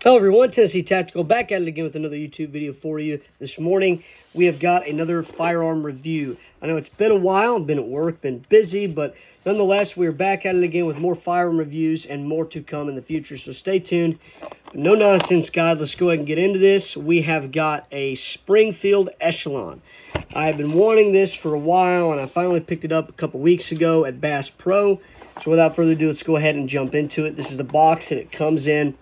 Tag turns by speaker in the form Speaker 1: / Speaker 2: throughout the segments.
Speaker 1: Hello everyone, Tennessee Tactical back at it again with another YouTube video for you. This morning we have got another firearm review. I know it's been a while, I've been at work, been busy, but nonetheless we're back at it again with more firearm reviews and more to come in the future, so stay tuned. No nonsense, guys. Let's go ahead and get into this. We have got a Springfield Echelon. I have been wanting this for a while, and I finally picked it up a couple weeks ago at Bass Pro. So without further ado, let's go ahead and jump into it. This is the box that it comes in.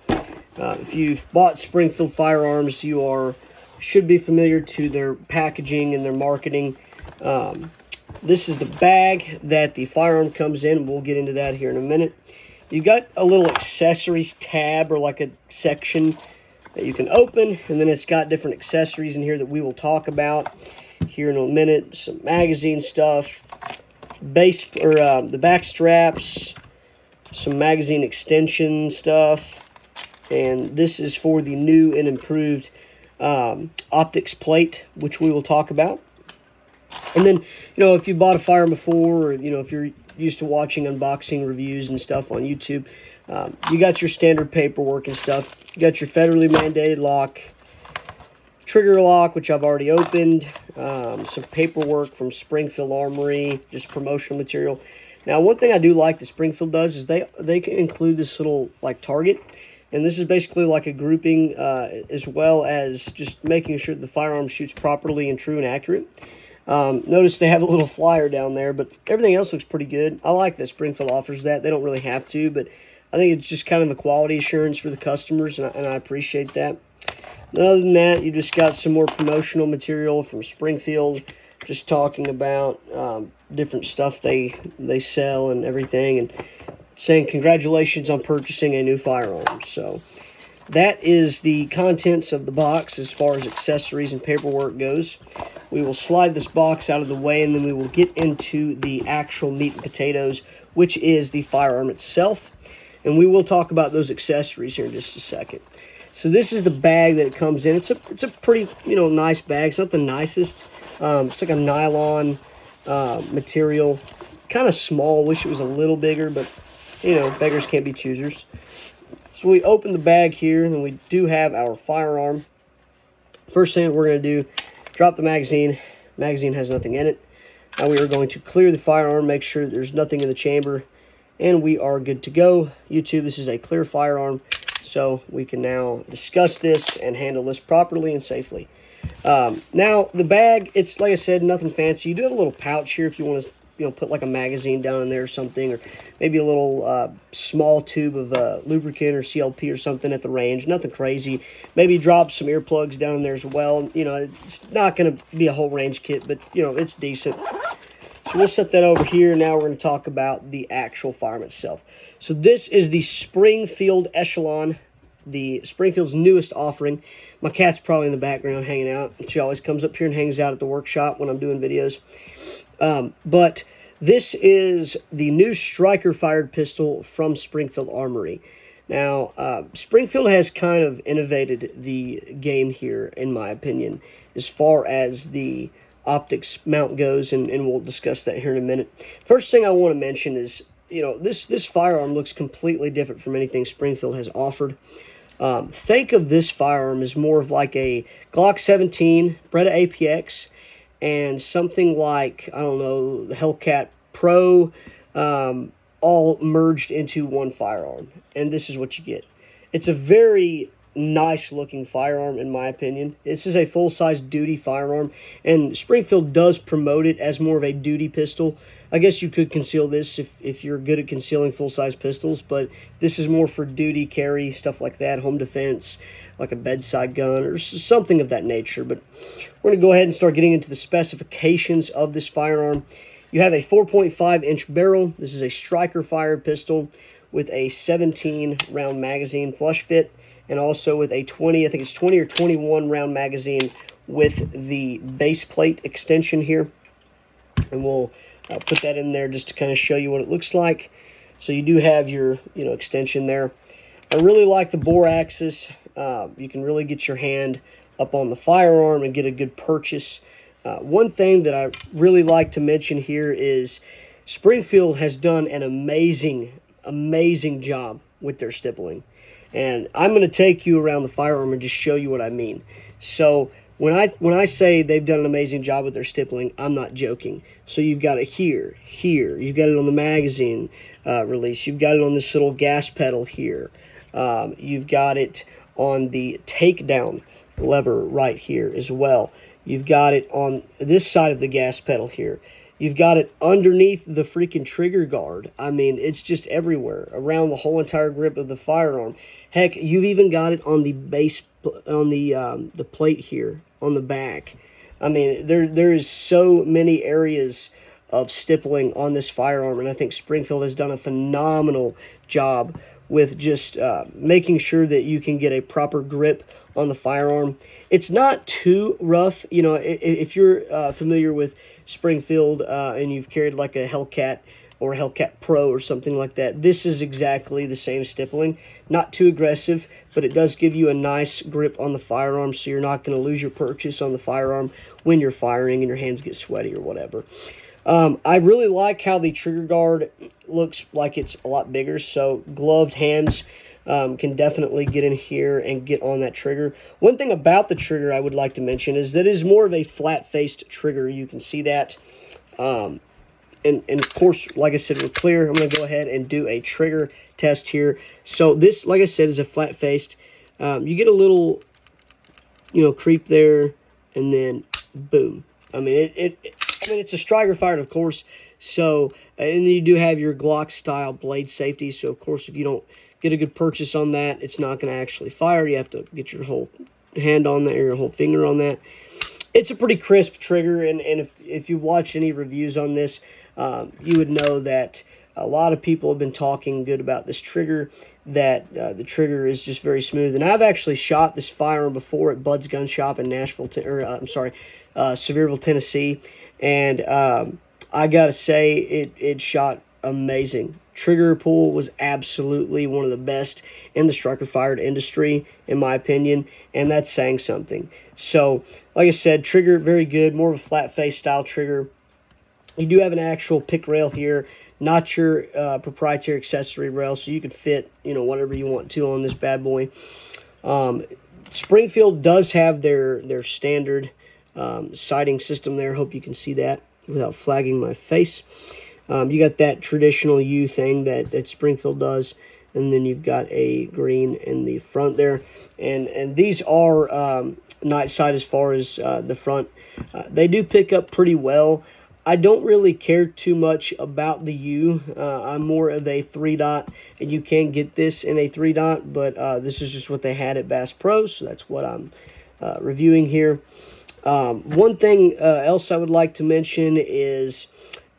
Speaker 1: If you've bought Springfield firearms, you should be familiar to their packaging and their marketing. This is the bag that the firearm comes in. We'll get into that here in a minute. You got a little accessories tab, or like a section that you can open, and then it's got different accessories in here that we will talk about here in a minute. Some magazine stuff, the back straps, some magazine extension stuff. And this is for the new and improved optics plate, which we will talk about. And then, if you bought a firearm before, or, if you're used to watching unboxing reviews and stuff on YouTube, you got your standard paperwork and stuff. You got your federally mandated lock, trigger lock, which I've already opened, some paperwork from Springfield Armory, just promotional material. Now, one thing I do like that Springfield does is they can include this little, target. And this is basically like a grouping, as well as just making sure the firearm shoots properly and true and accurate. Notice they have a little flyer down there, but everything else looks pretty good. I like that Springfield offers that. They don't really have to, but I think it's just kind of a quality assurance for the customers, and I appreciate that. And other than that, you just got some more promotional material from Springfield, just talking about different stuff they sell and everything, and saying congratulations on purchasing a new firearm. So that is the contents of the box as far as accessories and paperwork goes. We will slide this box out of the way, and then we will get into the actual meat and potatoes, which is the firearm itself. And we will talk about those accessories here in just a second. So this is the bag that it comes in. It's a pretty, nice bag. It's not the nicest. It's like a nylon material. Kind of small. Wish it was a little bigger, but beggars can't be choosers. So we open the bag here, and we do have our firearm. First thing we're going to do, drop the magazine. Magazine has nothing in it. Now we are going to clear the firearm, make sure there's nothing in the chamber, and we are good to go. YouTube, this is a clear firearm, so we can now discuss this and handle this properly and safely. Now, the bag, it's, like I said, nothing fancy. You do have a little pouch here if you want to put like a magazine down in there or something, or maybe a little small tube of lubricant or CLP or something at the range. Nothing crazy. Maybe drop some earplugs down in there as well. It's not going to be a whole range kit, but, it's decent. So we'll set that over here. Now we're going to talk about the actual firearm itself. So this is the Springfield Echelon, the Springfield's newest offering. My cat's probably in the background hanging out. She always comes up here and hangs out at the workshop when I'm doing videos. But this is the new striker-fired pistol from Springfield Armory. Now, Springfield has kind of innovated the game here, in my opinion, as far as the optics mount goes, and we'll discuss that here in a minute. First thing I want to mention is, this firearm looks completely different from anything Springfield has offered. Think of this firearm as more of like a Glock 17, Beretta APX, and something like, I don't know, the Hellcat Pro, all merged into one firearm. And this is what you get. It's a very nice looking firearm, in my opinion. This is a full-size duty firearm, and Springfield does promote it as more of a duty pistol. I guess you could conceal this if you're good at concealing full-size pistols, but this is more for duty carry, stuff like that, home defense, like a bedside gun or something of that nature. But we're going to go ahead and start getting into the specifications of this firearm. You have a 4.5-inch barrel. This is a striker-fired pistol with a 17-round magazine flush fit, and also with a 20, I think it's 20 or 21 round magazine with the base plate extension here. And we'll put that in there just to kind of show you what it looks like. So you do have your, extension there. I really like the bore axis. You can really get your hand up on the firearm and get a good purchase. One thing that I really like to mention here is Springfield has done an amazing job with their stippling. And I'm going to take you around the Firearm and just show you what I mean. So when I say they've done an amazing job with their stippling, I'm not joking. So you've got it here, you've got it on the magazine release, you've got it on this little gas pedal here, you've got it on the takedown lever right here as well. You've got it on this side of the gas pedal here. You've got it underneath the freaking trigger guard. I mean, it's just everywhere, around the whole entire grip of the Firearm. Heck, you've even got it on the base, on the plate here, on the back. I mean, there is so many areas of stippling on this Firearm, and I think Springfield has done a phenomenal job with just making sure that you can get a proper grip on the Firearm. It's not too rough. You know, if you're familiar with Springfield and you've carried like a Hellcat or a Hellcat Pro or something like that, this is exactly the same stippling. Not too aggressive, but it does give you a nice grip on the Firearm, so you're not going to lose your purchase on the Firearm when you're firing and your hands get sweaty or whatever. I really like how the trigger guard looks like it's a lot bigger, so gloved hands can definitely get in here and get on that trigger. One thing about the trigger I would like to mention is that it is more of a flat-faced trigger. You can see that. And of course, like I said, we're clear. I'm going to go ahead and do a trigger test here. So this, like I said, is a flat-faced. You get a little, creep there, and then boom. I mean, it's a striker fired, of course. So, and then you do have your Glock-style blade safety. So, of course, if you don't get a good purchase on that, it's not going to actually fire. You have to get your whole hand on that, or your whole finger on that. It's a pretty crisp trigger, and if you watch any reviews on this, you would know that a lot of people have been talking good about this trigger, that the trigger is just very smooth. And I've actually shot this Firearm before at Bud's Gun Shop in Sevierville, Tennessee, and I gotta say it shot amazing. Trigger pull was absolutely one of the best in the striker fired industry, in my opinion, and that's saying something. So, like I said, trigger very good, more of a flat face style trigger. You do have an actual pick rail here, not your proprietary accessory rail, so you could fit whatever you want to on this bad boy. Springfield does have their standard sighting system there. Hope you can see that without flagging my face. You got that traditional U thing that Springfield does, and then you've got a green in the front there. And these are night sight as far as the front. They do pick up pretty well. I don't really care too much about the U. I'm more of a 3-dot, and you can get this in a 3-dot, but this is just what they had at Bass Pro, so that's what I'm reviewing here. One thing else I would like to mention is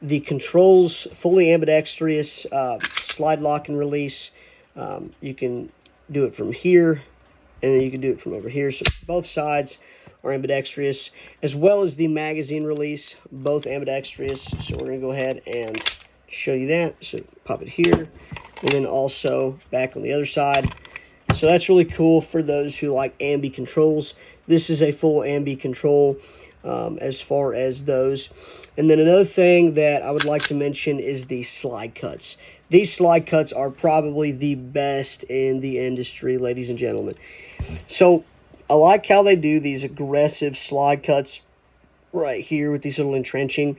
Speaker 1: the controls, fully ambidextrous, slide lock and release. You can do it from here, and then you can do it from over here. So both sides are ambidextrous, as well as the magazine release, both ambidextrous. So we're going to go ahead and show you that. So pop it here, and then also back on the other side. So that's really cool for those who like ambi controls. This is a full ambi control as far as those. And then another thing that I would like to mention is the slide cuts. These slide cuts are probably the best in the industry, ladies and gentlemen. So I like how they do these aggressive slide cuts right here with these little entrenching.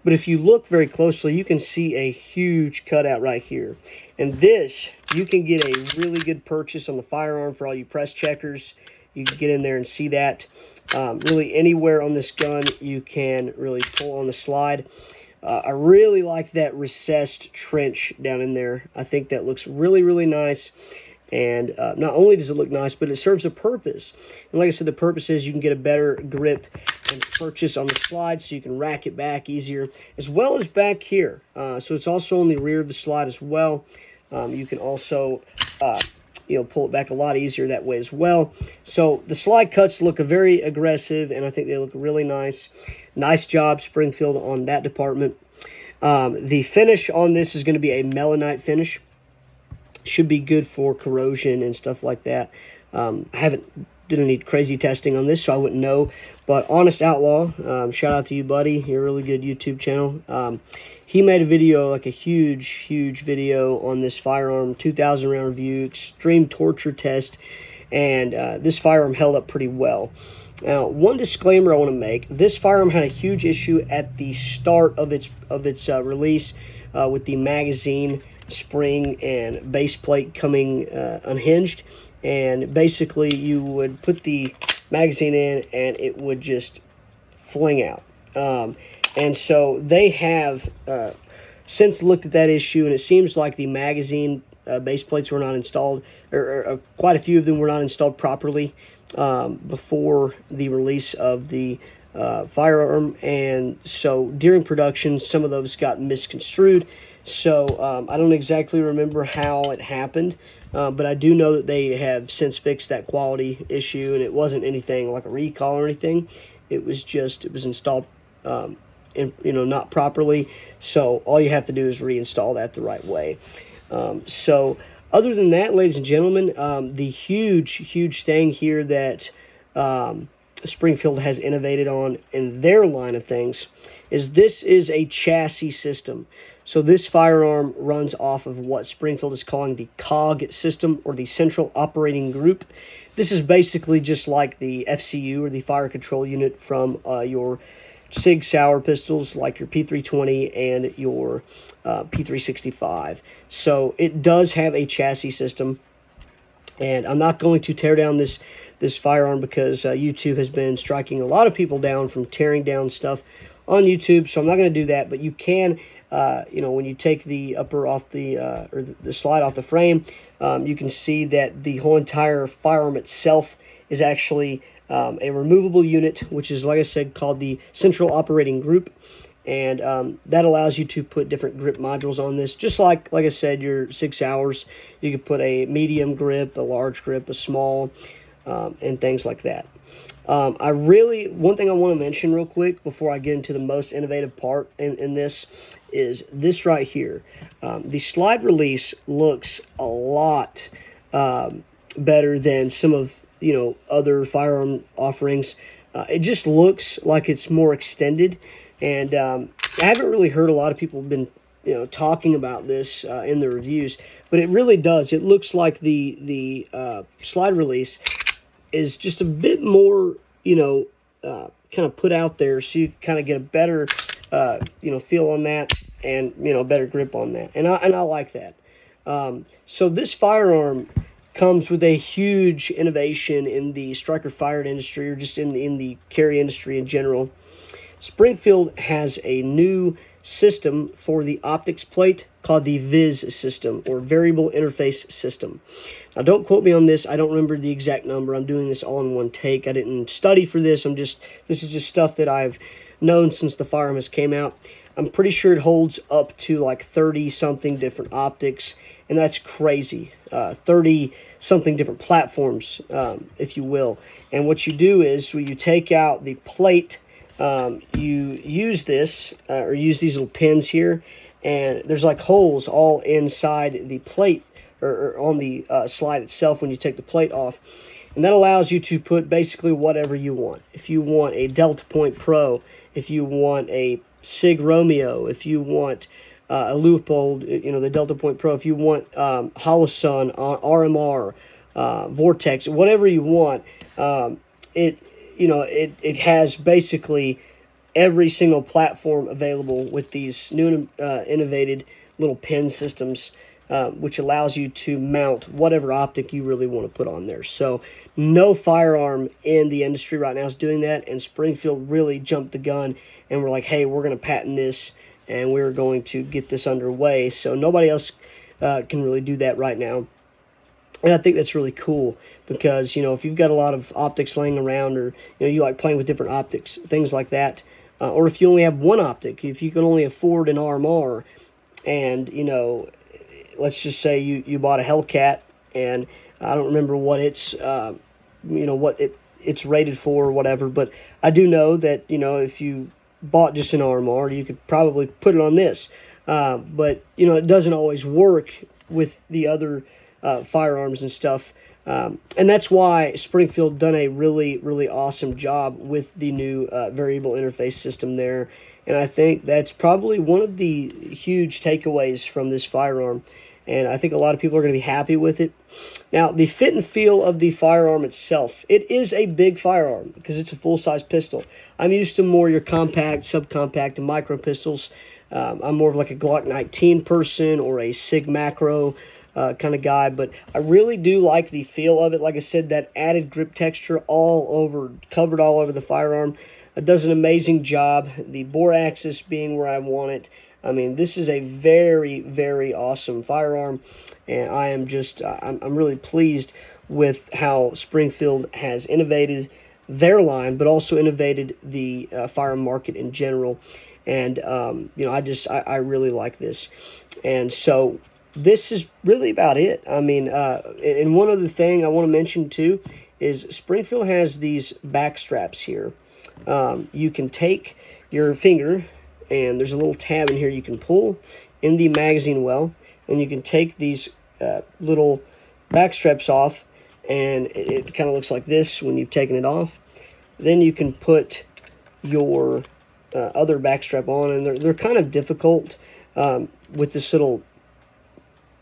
Speaker 1: But if you look very closely, you can see a huge cutout right here. And this, you can get a really good purchase on the Firearm for all you press checkers. You can get in there and see that. Really anywhere on this gun, you can really pull on the slide. I really like that recessed trench down in there. I think that looks really, really nice. And not only does it look nice, but it serves a purpose. And like I said, the purpose is you can get a better grip and purchase on the slide, so you can rack it back easier, as well as back here. So it's also on the rear of the slide as well. You can also pull it back a lot easier that way as well. So the slide cuts look very aggressive, and I think they look really nice. Nice job, Springfield, on that department. The finish on this is going to be a melanite finish. Should be good for corrosion and stuff like that. I haven't did any crazy testing on this, so I wouldn't know. But Honest Outlaw, shout out to you, buddy. You're a really good YouTube channel. He made a video, like a huge video on this firearm, 2,000 round review, extreme torture test, and this firearm held up pretty well. Now, one disclaimer I want to make: this firearm had a huge issue at the start of its release with the magazine, spring, and base plate coming unhinged. And basically, you would put the magazine in, and it would just fling out. And so they have since looked at that issue, and it seems like the magazine base plates were not installed, or quite a few of them were not installed properly before the release of the firearm. And so during production, some of those got misconstrued. So I don't exactly remember how it happened, but I do know that they have since fixed that quality issue, and it wasn't anything like a recall or anything. It was installed not properly. So all you have to do is reinstall that the right way. So other than that, ladies and gentlemen, the huge thing here that Springfield has innovated on in their line of things is this is a chassis system. So this firearm runs off of what Springfield is calling the COG system, or the Central Operating Group. This is basically just like the FCU, or the Fire Control Unit, from your Sig Sauer pistols, like your P320 and your P365. So it does have a chassis system, and I'm not going to tear down this firearm because YouTube has been striking a lot of people down from tearing down stuff on YouTube, so I'm not going to do that. But you can, when you take the upper off the or the slide off the frame, you can see that the whole entire firearm itself is actually a removable unit, which is, like I said, called the Central Operating Group. And that allows you to put different grip modules on this, just like I said, your 6 hours. You could put a medium grip, a large grip, a small, and things like that. One thing I want to mention real quick before I get into the most innovative part in this is this right here. The slide release looks a lot better than some of other firearm offerings. It just looks like it's more extended, and I haven't really heard a lot of people have been talking about this in the reviews, but it really does. It looks like the slide release is just a bit more kind of put out there, so you kind of get a better feel on that, and better grip on that, and I like that. So this firearm comes with a huge innovation in the striker fired industry, or just in the carry industry in general. Springfield has a new system for the optics plate called the VIS system, or Variable Interface System. Now, don't quote me on this. I don't remember the exact number. I'm doing this all in one take. I didn't study for this. This is just stuff that I've known since the firearm has came out. I'm pretty sure it holds up to like 30-something different optics, and that's crazy. 30-something different platforms, if you will. And what you do is, when you take out the plate, you use this, or use these little pins here, and there's like holes all inside the plate, or on the slide itself when you take the plate off. And that allows you to put basically whatever you want. If you want a Delta Point Pro, if you want a Sig Romeo, if you want a Leupold, the Delta Point Pro, if you want Holosun, RMR, Vortex, whatever you want, it has basically every single platform available with these new innovated little pin systems, which allows you to mount whatever optic you really want to put on there. So no firearm in the industry right now is doing that, and Springfield really jumped the gun, and we're like, hey, we're going to patent this, and we're going to get this underway. So nobody else can really do that right now. And I think that's really cool, because, if you've got a lot of optics laying around, or, you like playing with different optics, things like that, or if you only have one optic, if you can only afford an RMR, and, let's just say you bought a Hellcat, and I don't remember what it's, what it's rated for or whatever, but I do know that, if you bought just an RMR, you could probably put it on this, but, it doesn't always work with the other firearms and stuff. And that's why Springfield done a really, really awesome job with the new variable interface system there. And I think that's probably one of the huge takeaways from this firearm. And I think a lot of people are going to be happy with it. Now, the fit and feel of the firearm itself, it is a big firearm because it's a full-size pistol. I'm used to more your compact, subcompact, and micro pistols. I'm more of like a Glock 19 person or a Sig Macro kind of guy, but I really do like the feel of it. Like I said, that added grip texture covered all over the firearm. It does an amazing job. The bore axis being where I want it. I mean, this is a very, very awesome firearm, and I am just, I'm really pleased with how Springfield has innovated their line, but also innovated the firearm market in general. And, you know, I really like this. And so this is really about it. I mean, and one other thing I want to mention too is Springfield has these back straps here. You can take your finger, and there's a little tab in here you can pull in the magazine well, and you can take these little back straps off, and it kind of looks like this when you've taken it off. Then you can put your other back strap on, and they're kind of difficult with this little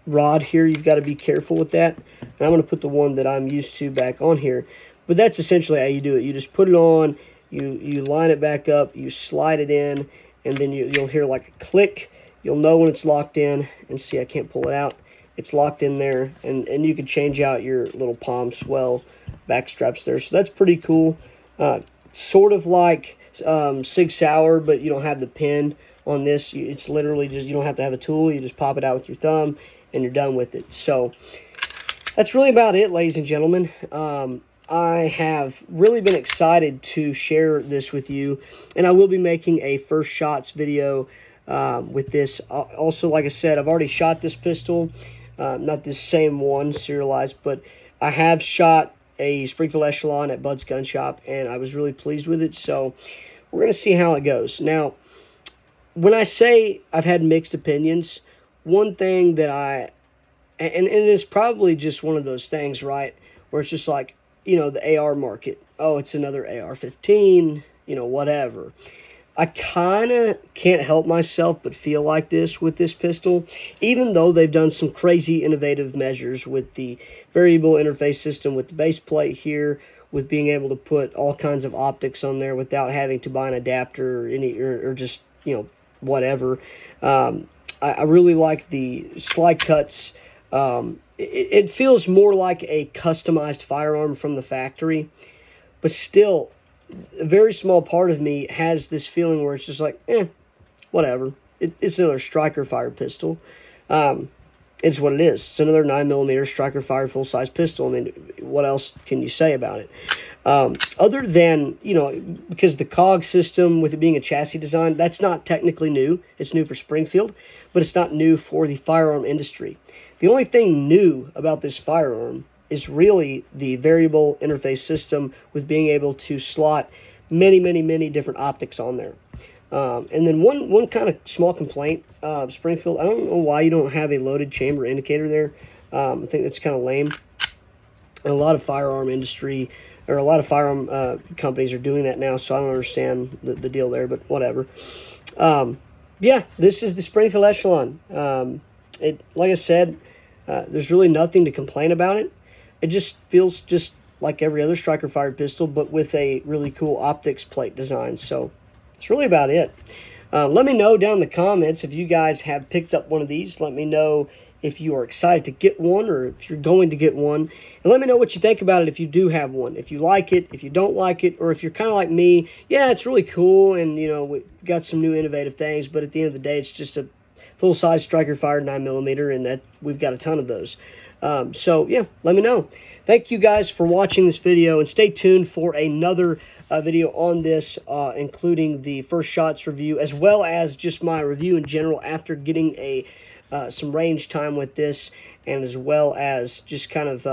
Speaker 1: rod here. You've got to be careful with that. And I'm going to put the one that I'm used to back on here. But that's essentially how you do it. You just put it on, you line it back up, you slide it in, and then you'll hear like a click. You'll know when it's locked in. And see, I can't pull it out. It's locked in there, and you can change out your little palm swell back straps there. So that's pretty cool. Sort of like Sig Sauer, but you don't have the pin on this. It's literally just, you don't have to have a tool. You just pop it out with your thumb, and you're done with it. So that's really about it, ladies and gentlemen. I have really been excited to share this with you, and I will be making a first shots video with this. Also, like I said, I've already shot this pistol, not this same one serialized, but I have shot a Springfield Echelon at Bud's Gun Shop, and I was really pleased with it. So we're going to see how it goes. Now, when I say I've had mixed opinions, one thing that and it's probably just one of those things, right, where it's just like, you know, the AR market. Oh, it's another AR-15, you know, whatever. I kind of can't help myself but feel like this with this pistol, even though they've done some crazy innovative measures with the variable interface system, with the base plate here, with being able to put all kinds of optics on there without having to buy an adapter or just, you know, whatever. I really like the slide cuts. It feels more like a customized firearm from the factory, but still, a very small part of me has this feeling where it's just like, whatever. It's another striker fire pistol. It's what it is. It's another 9mm striker fire full-size pistol. I mean, what else can you say about it? Other than, you know, because the cog system, with it being a chassis design, that's not technically new. It's new for Springfield, but it's not new for the firearm industry. The only thing new about this firearm is really the variable interface system, with being able to slot many, many, many different optics on there. And then one kind of small complaint, Springfield, I don't know why you don't have a loaded chamber indicator there. I think that's kind of lame. And a lot of firearm industry, or a lot of firearm companies are doing that now, so I don't understand the deal there, but whatever. Yeah, this is the Springfield Echelon. Like I said, there's really nothing to complain about it. It just feels just like every other striker fired pistol, but with a really cool optics plate design. So that's really about it. Let me know down in the comments if you guys have picked up one of these. Let me know if you are excited to get one, or if you're going to get one. And let me know what you think about it if you do have one. If you like it, if you don't like it, or if you're kind of like me, yeah, it's really cool, and, you know, we got some new innovative things, but at the end of the day, it's just a full-size striker-fired 9mm, and that we've got a ton of those. So, yeah, let me know. Thank you guys for watching this video, and stay tuned for another video on this, including the first shots review, as well as just my review in general after getting some range time with this. and as well as just kind of,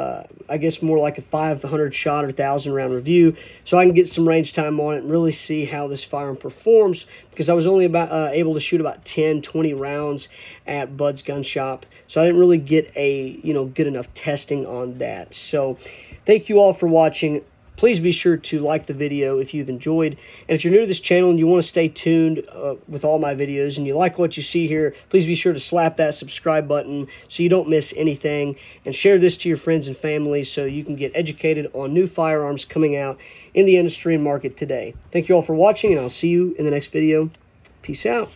Speaker 1: I guess, more like a 500 shot or 1,000 round review, so I can get some range time on it and really see how this firearm performs, because I was only able to shoot about 10-20 rounds at Bud's gun shop, so I didn't really get a good enough testing on that. So thank you all for watching. Please be sure to like the video if you've enjoyed. And if you're new to this channel and you want to stay tuned with all my videos and you like what you see here, please be sure to slap that subscribe button so you don't miss anything. And share this to your friends and family so you can get educated on new firearms coming out in the industry and market today. Thank you all for watching, and I'll see you in the next video. Peace out.